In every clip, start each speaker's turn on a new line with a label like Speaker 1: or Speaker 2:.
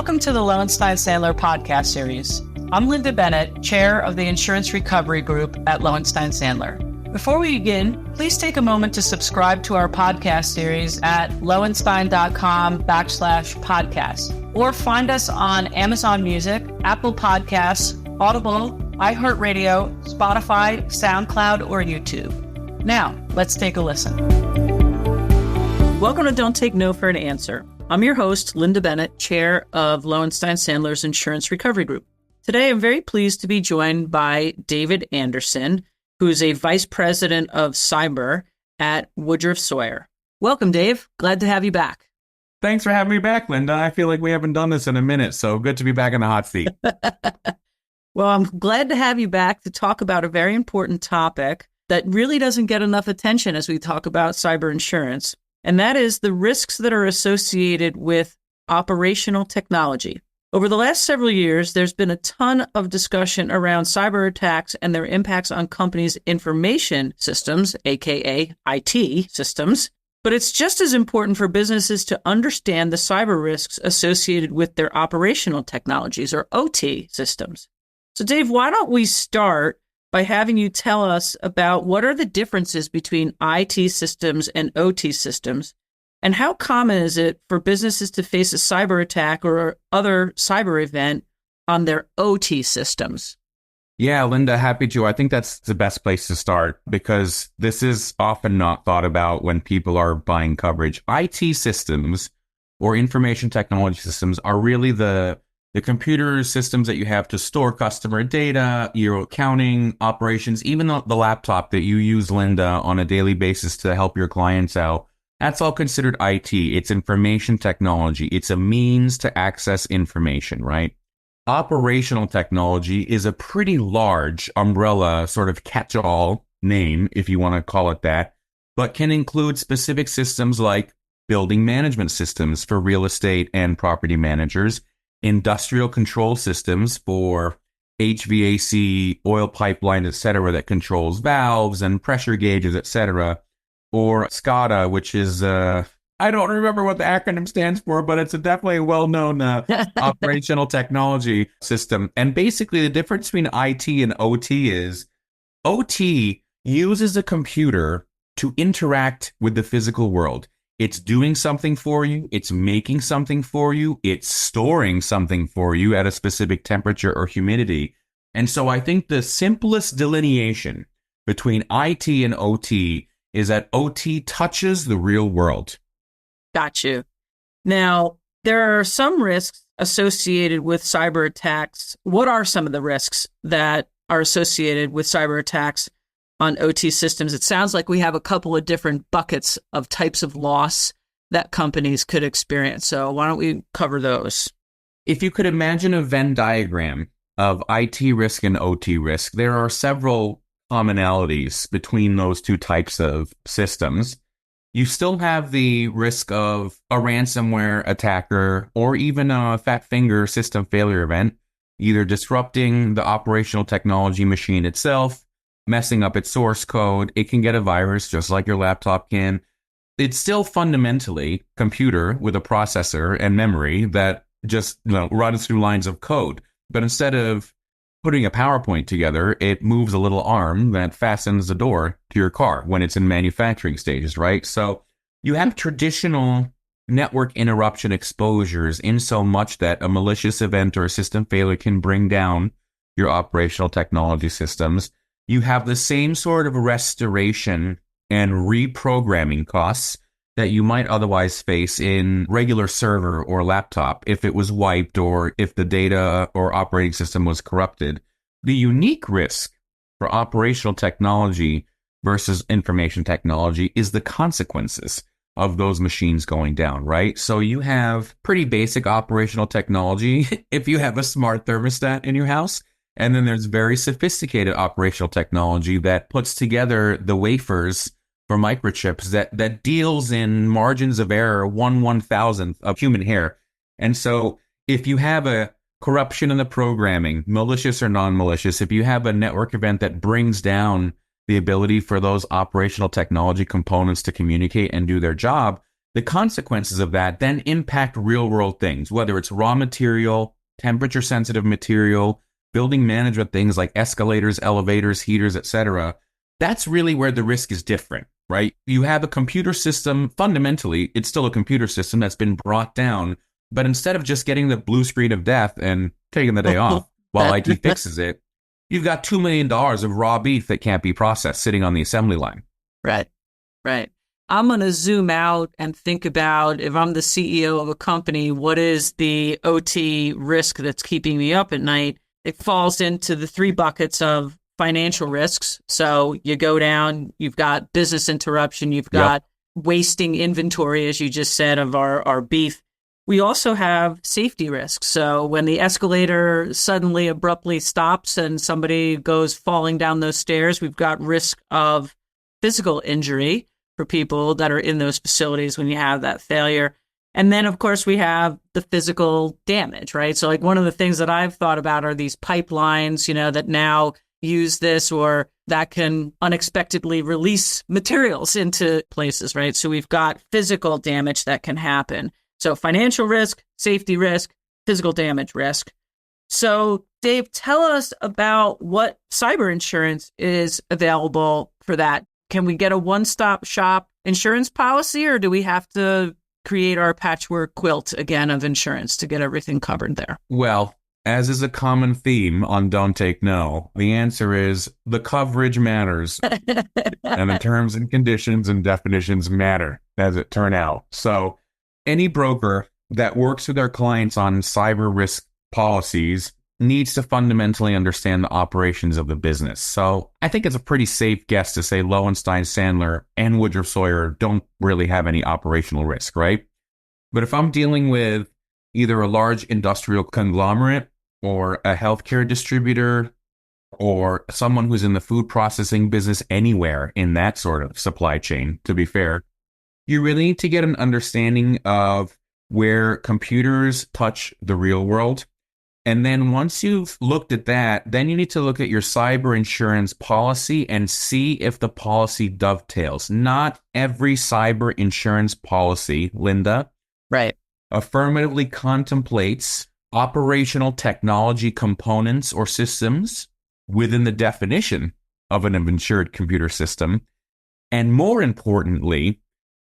Speaker 1: Welcome to the Lowenstein Sandler podcast series. I'm Lynda Bennett, chair of the Insurance Recovery Group at Lowenstein Sandler. Before we begin, please take a moment to subscribe to our podcast series at lowenstein.com/podcast or find us on Amazon Music, Apple Podcasts, Audible, iHeartRadio, Spotify, SoundCloud, or YouTube. Now, let's take a listen. Welcome to Don't Take No for an Answer. I'm your host, Lynda Bennett, chair of Lowenstein Sandler's Insurance Recovery Group. Today, I'm very pleased to be joined by David Anderson, who is a vice president of cyber at Woodruff Sawyer. Welcome, Dave. Glad to have you back.
Speaker 2: Thanks for having me back, Lynda. I feel like we haven't done this in a minute, so good to be back in the hot seat.
Speaker 1: Well, I'm glad to have you back to talk about a very important topic that really doesn't get enough attention as we talk about cyber insurance, and that is the risks that are associated with operational technology. Over the last several years, there's been a ton of discussion around cyber attacks and their impacts on companies' information systems, aka IT systems. But it's just as important for businesses to understand the cyber risks associated with their operational technologies, or OT systems. So Dave, why don't we start by having you tell us about what are the differences between IT systems and OT systems, and how common is it for businesses to face a cyber attack or other cyber event on their OT systems?
Speaker 2: Yeah, Lynda, happy to. I think that's the best place to start because this is often not thought about when people are buying coverage. IT systems or information technology systems are really the computer systems that you have to store customer data, your accounting operations, even the laptop that you use, Lynda, on a daily basis to help your clients out. That's all considered IT. It's information technology. It's a means to access information, right? Operational technology is a pretty large umbrella, sort of catch-all name, if you want to call it that, but can include specific systems like building management systems for real estate and property managers, industrial control systems for HVAC, oil pipeline, etc., that controls valves and pressure gauges, etc., or SCADA, which is, I don't remember what the acronym stands for, but it's definitely a well-known operational technology system. And basically the difference between IT and OT is OT uses a computer to interact with the physical world. It's doing something for you. It's making something for you. It's storing something for you at a specific temperature or humidity. And so I think the simplest delineation between IT and OT is that OT touches the real world.
Speaker 1: Got you. Now, there are some risks associated with cyber attacks. What are some of the risks that are associated with cyber attacks on OT systems? It sounds like we have a couple of different buckets of types of loss that companies could experience. So why don't we cover those?
Speaker 2: If you could imagine a Venn diagram of IT risk and OT risk, there are several commonalities between those two types of systems. You still have the risk of a ransomware attacker or even a fat finger system failure event, either disrupting the operational technology machine itself, messing up its source code. It can get a virus just like your laptop can. It's still fundamentally a computer with a processor and memory that just runs through lines of code. But instead of putting a PowerPoint together, it moves a little arm that fastens the door to your car when it's in manufacturing stages, right? So you have traditional network interruption exposures in so much that a malicious event or a system failure can bring down your operational technology systems. You have the same sort of restoration and reprogramming costs that you might otherwise face in regular server or laptop if it was wiped or if the data or operating system was corrupted. The unique risk for operational technology versus information technology is the consequences of those machines going down, right? So you have pretty basic operational technology if you have a smart thermostat in your house. And then there's very sophisticated operational technology that puts together the wafers for microchips that deals in margins of error 1/1000th of human hair. And so if you have a corruption in the programming, malicious or non-malicious, if you have a network event that brings down the ability for those operational technology components to communicate and do their job, the consequences of that then impact real world things, whether it's raw material, temperature sensitive material, building management things like escalators, elevators, heaters, etc. That's really where the risk is different, right? You have a computer system, fundamentally, it's still a computer system that's been brought down, but instead of just getting the blue screen of death and taking the day off while IT fixes it, you've got $2 million of raw beef that can't be processed sitting on the assembly line.
Speaker 1: Right, right. I'm going to zoom out and think about, if I'm the CEO of a company, what is the OT risk that's keeping me up at night? It falls into the three buckets of financial risks. So you go down, you've got business interruption, you've got wasting inventory, as you just said, of our beef. We also have safety risks. So when the escalator suddenly abruptly stops and somebody goes falling down those stairs, we've got risk of physical injury for people that are in those facilities when you have that failure. And then, of course, we have the physical damage, right? So like one of the things that I've thought about are these pipelines, that now use this or that can unexpectedly release materials into places, right? So we've got physical damage that can happen. So financial risk, safety risk, physical damage risk. So Dave, tell us about what cyber insurance is available for that. Can we get a one-stop shop insurance policy, or do we have to create our patchwork quilt again of insurance to get everything covered there?
Speaker 2: Well, as is a common theme on Don't Take No, the answer is the coverage matters. And the terms and conditions and definitions matter, as it turned out. So any broker that works with their clients on cyber risk policies needs to fundamentally understand the operations of the business. So I think it's a pretty safe guess to say Lowenstein, Sandler, and Woodruff Sawyer don't really have any operational risk, right? But if I'm dealing with either a large industrial conglomerate or a healthcare distributor or someone who's in the food processing business anywhere in that sort of supply chain, to be fair, you really need to get an understanding of where computers touch the real world. And then once you've looked at that, then you need to look at your cyber insurance policy and see if the policy dovetails. Not every cyber insurance policy, Lynda,
Speaker 1: right,
Speaker 2: affirmatively contemplates operational technology components or systems within the definition of an insured computer system. And more importantly,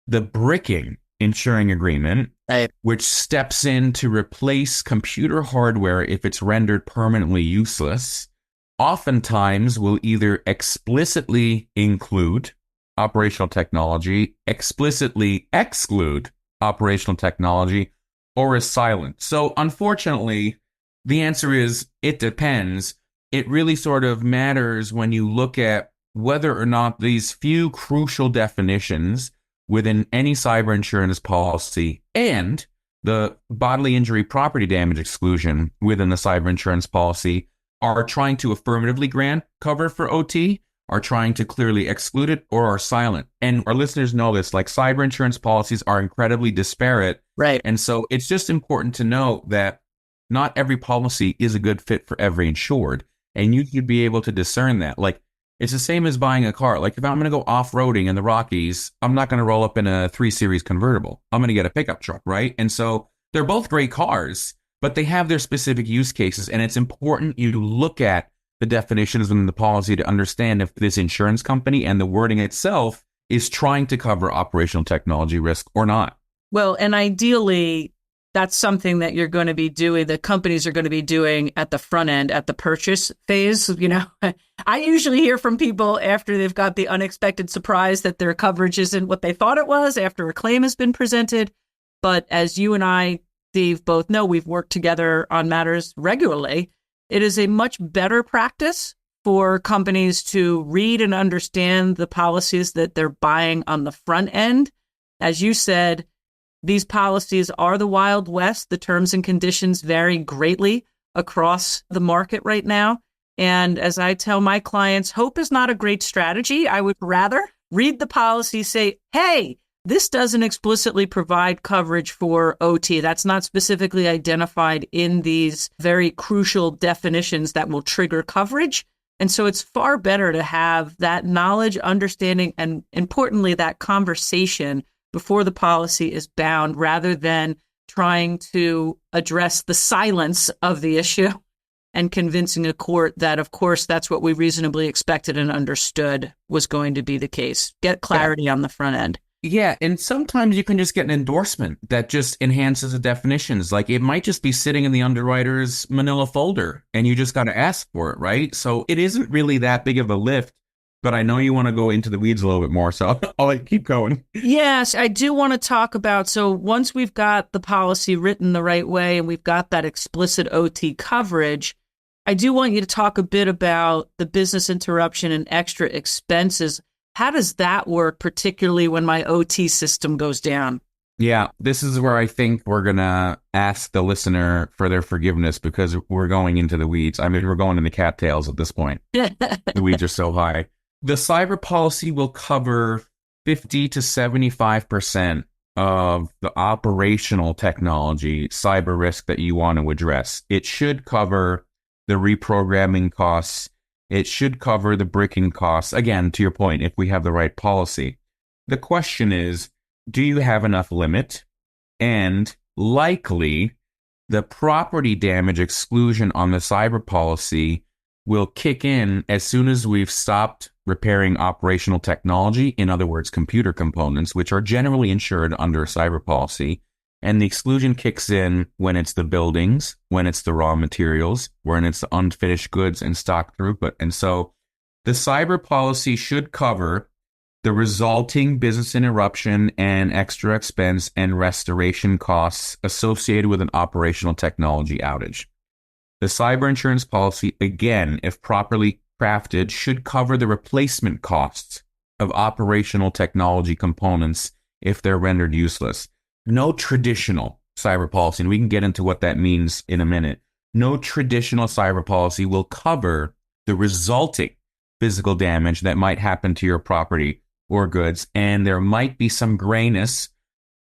Speaker 2: the bricking insuring agreement,
Speaker 1: right,
Speaker 2: which steps in to replace computer hardware if it's rendered permanently useless, oftentimes will either explicitly include operational technology, explicitly exclude operational technology, or is silent. So unfortunately, the answer is it depends. It really sort of matters when you look at whether or not these few crucial definitions within any cyber insurance policy and the bodily injury property damage exclusion within the cyber insurance policy are trying to affirmatively grant cover for OT, are trying to clearly exclude it, or are silent. And our listeners know this, like cyber insurance policies are incredibly disparate.
Speaker 1: right.
Speaker 2: And so it's just important to know that not every policy is a good fit for every insured. And you should be able to discern that. Like, it's the same as buying a car. Like if I'm going to go off-roading in the Rockies, I'm not going to roll up in a 3 Series convertible. I'm going to get a pickup truck, right? And so they're both great cars, but they have their specific use cases. And it's important you look at the definitions in the policy to understand if this insurance company and the wording itself is trying to cover operational technology risk or not.
Speaker 1: Well, and ideally, that's something that you're going to be doing, the companies are going to be doing at the front end, at the purchase phase. I usually hear from people after they've got the unexpected surprise that their coverage isn't what they thought it was after a claim has been presented. But as you and I, Steve, both know, we've worked together on matters regularly. It is a much better practice for companies to read and understand the policies that they're buying on the front end. As you said, these policies are the Wild West. The terms and conditions vary greatly across the market right now. And as I tell my clients, hope is not a great strategy. I would rather read the policy, say, hey, this doesn't explicitly provide coverage for OT. That's not specifically identified in these very crucial definitions that will trigger coverage. And so it's far better to have that knowledge, understanding, and importantly, that conversation before the policy is bound, rather than trying to address the silence of the issue and convincing a court that, of course, that's what we reasonably expected and understood was going to be the case. Get clarity on the front end.
Speaker 2: Yeah, and sometimes you can just get an endorsement that just enhances the definitions. Like it might just be sitting in the underwriter's manila folder and you just got to ask for it, right? So it isn't really that big of a lift, but I know you want to go into the weeds a little bit more, so I'll keep going.
Speaker 1: Yes, I do want to talk about, so once we've got the policy written the right way and we've got that explicit OT coverage, I do want you to talk a bit about the business interruption and extra expenses. How does that work, particularly when my OT system goes down?
Speaker 2: Yeah, this is where I think we're going to ask the listener for their forgiveness because we're going into the weeds. I mean, we're going into cattails at this point. The weeds are so high. The cyber policy will cover 50 to 75% of the operational technology cyber risk that you want to address. It should cover the reprogramming costs. It should cover the bricking costs. Again, to your point, if we have the right policy. The question is, do you have enough limit? And likely, the property damage exclusion on the cyber policy will kick in as soon as we've stopped repairing operational technology, in other words, computer components, which are generally insured under a cyber policy. And the exclusion kicks in when it's the buildings, when it's the raw materials, when it's the unfinished goods and stock throughput. And so the cyber policy should cover the resulting business interruption and extra expense and restoration costs associated with an operational technology outage. The cyber insurance policy, again, if properly crafted, should cover the replacement costs of operational technology components if they're rendered useless. No traditional cyber policy, and we can get into what that means in a minute, no traditional cyber policy will cover the resulting physical damage that might happen to your property or goods, and there might be some grayness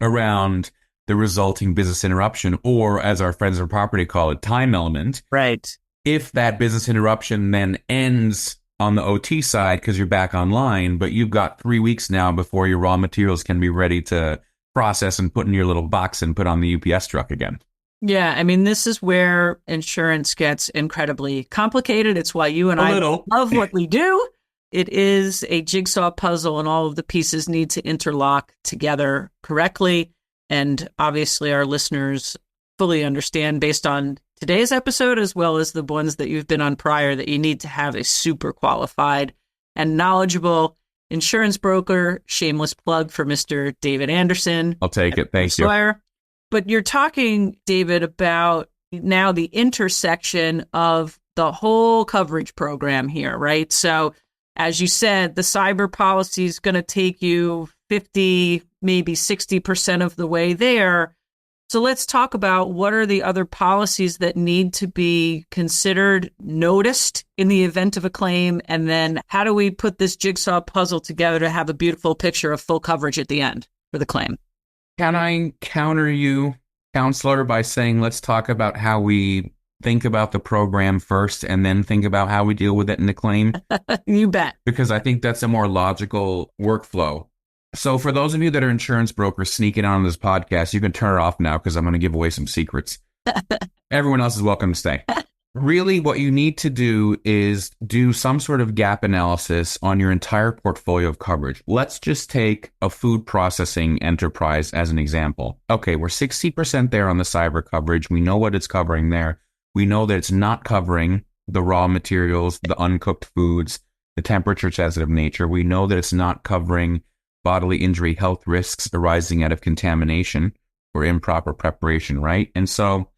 Speaker 2: around the resulting business interruption, or as our friends in property call it, time element.
Speaker 1: Right.
Speaker 2: If that business interruption then ends on the OT side because you're back online, but you've got 3 weeks now before your raw materials can be ready to process and put in your little box and put on the UPS truck again.
Speaker 1: Yeah, I mean, this is where insurance gets incredibly complicated. It's why you and I love what we do. It is a jigsaw puzzle, and all of the pieces need to interlock together correctly. And obviously, our listeners fully understand, based on today's episode, as well as the ones that you've been on prior, that you need to have a super qualified and knowledgeable insurance broker. Shameless plug for Mr. David Anderson.
Speaker 2: I'll take it. Thank you.
Speaker 1: But you're talking, David, about now the intersection of the whole coverage program here, right? So as you said, the cyber policy is going to take you 50, maybe 60% of the way there. So let's talk about what are the other policies that need to be considered, noticed in the event of a claim, and then how do we put this jigsaw puzzle together to have a beautiful picture of full coverage at the end for the claim?
Speaker 2: Can I counter you, counselor, by saying let's talk about how we think about the program first and then think about how we deal with it in the claim?
Speaker 1: You bet.
Speaker 2: Because I think that's a more logical workflow. So for those of you that are insurance brokers sneaking on this podcast, you can turn it off now because I'm going to give away some secrets. Everyone else is welcome to stay. Really, what you need to do is do some sort of gap analysis on your entire portfolio of coverage. Let's just take a food processing enterprise as an example. Okay, we're 60% there on the cyber coverage. We know what it's covering there. We know that it's not covering the raw materials, the uncooked foods, the temperature-sensitive nature. We know that it's not covering bodily injury health risks arising out of contamination or improper preparation, right? And so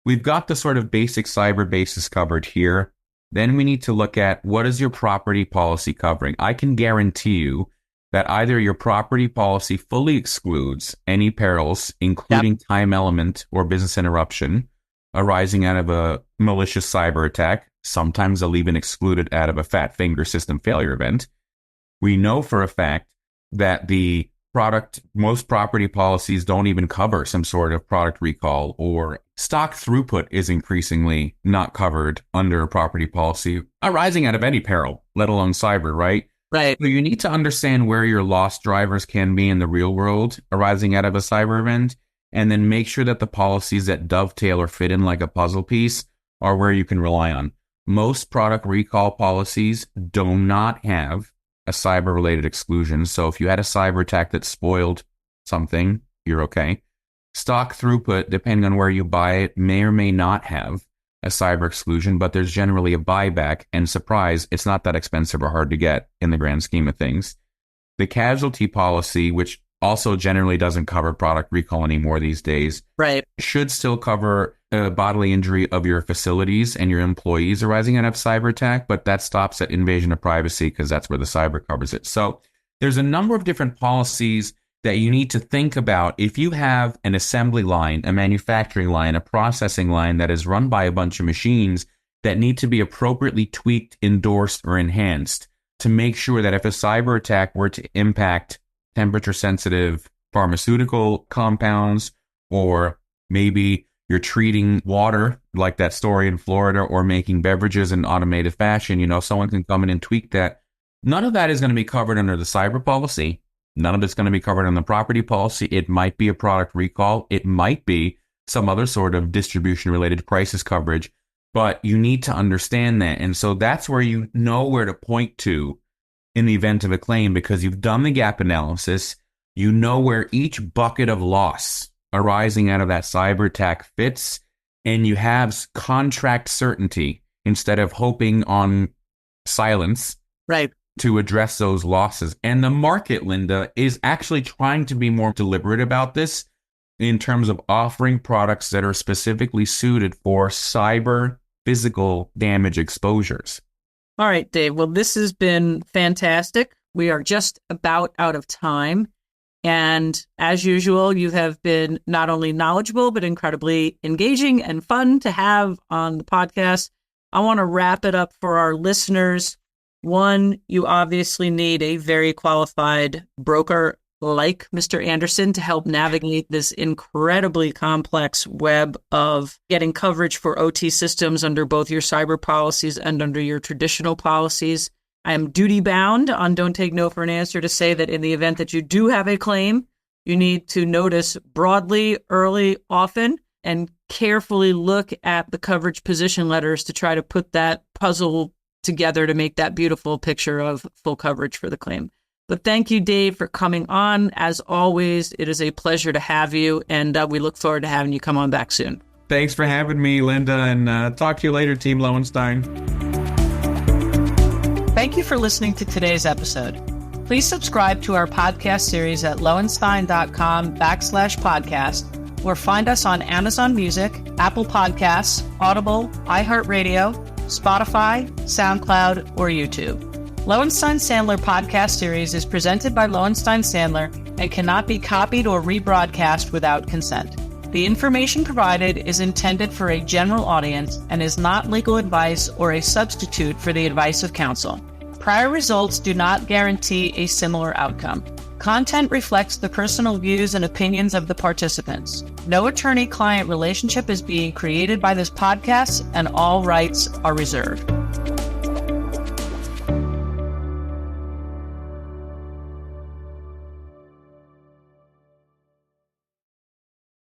Speaker 2: we've got the sort of basic cyber basis covered here. Then we need to look at what is your property policy covering. I can guarantee you that either your property policy fully excludes any perils, including time element or business interruption arising out of a malicious cyber attack. Sometimes they'll even exclude it out of a fat finger system failure event. We know for a fact that the most property policies don't even cover some sort of product recall, or stock throughput is increasingly not covered under a property policy arising out of any peril, let alone cyber, right?
Speaker 1: Right.
Speaker 2: So you need to understand where your loss drivers can be in the real world arising out of a cyber event, and then make sure that the policies that dovetail or fit in like a puzzle piece are where you can rely on. Most product recall policies do not have a cyber-related exclusion. So if you had a cyber attack that spoiled something, you're okay. Stock throughput, depending on where you buy it, may or may not have a cyber exclusion, but there's generally a buyback, and surprise, it's not that expensive or hard to get in the grand scheme of things. The casualty policy, which also generally doesn't cover product recall anymore these days,
Speaker 1: right,
Speaker 2: should still cover bodily injury of your facilities and your employees arising out of cyber attack, but that stops at invasion of privacy because that's where the cyber covers it. So there's a number of different policies that you need to think about. If you have an assembly line, a manufacturing line, a processing line that is run by a bunch of machines that need to be appropriately tweaked, endorsed, or enhanced to make sure that if a cyber attack were to impact temperature-sensitive pharmaceutical compounds, or maybe you're treating water, like that story in Florida, or making beverages in automated fashion, someone can come in and tweak that. None of that is going to be covered under the cyber policy. None of it's going to be covered on the property policy. It might be a product recall. It might be some other sort of distribution-related crisis coverage, but you need to understand that. And so that's where you know where to point to in the event of a claim, because you've done the gap analysis. You know where each bucket of loss arising out of that cyber attack fits, and you have contract certainty instead of hoping on silence.
Speaker 1: Right.
Speaker 2: To address those losses. And the market, Lynda, is actually trying to be more deliberate about this in terms of offering products that are specifically suited for cyber physical damage exposures.
Speaker 1: All right, Dave. Well, this has been fantastic. We are just about out of time. And as usual, you have been not only knowledgeable, but incredibly engaging and fun to have on the podcast. I want to wrap it up for our listeners. One, you obviously need a very qualified broker like Mr. Anderson to help navigate this incredibly complex web of getting coverage for OT systems under both your cyber policies and under your traditional policies. I am duty bound on Don't Take No for an Answer to say that in the event that you do have a claim, you need to notice broadly, early, often, and carefully look at the coverage position letters to try to put that puzzle together to make that beautiful picture of full coverage for the claim. But thank you, Dave, for coming on. As always, it is a pleasure to have you, and we look forward to having you come on back soon.
Speaker 2: Thanks for having me, Lynda, and talk to you later, Team Lowenstein.
Speaker 1: Thank you for listening to today's episode. Please subscribe to our podcast series at lowenstein.com/podcast, or find us on Amazon Music, Apple Podcasts, Audible, iHeartRadio, Spotify, SoundCloud, or YouTube. Lowenstein Sandler podcast series is presented by Lowenstein Sandler and cannot be copied or rebroadcast without consent. The information provided is intended for a general audience and is not legal advice or a substitute for the advice of counsel. Prior results do not guarantee a similar outcome. Content reflects the personal views and opinions of the participants. No attorney-client relationship is being created by this podcast, and all rights are reserved.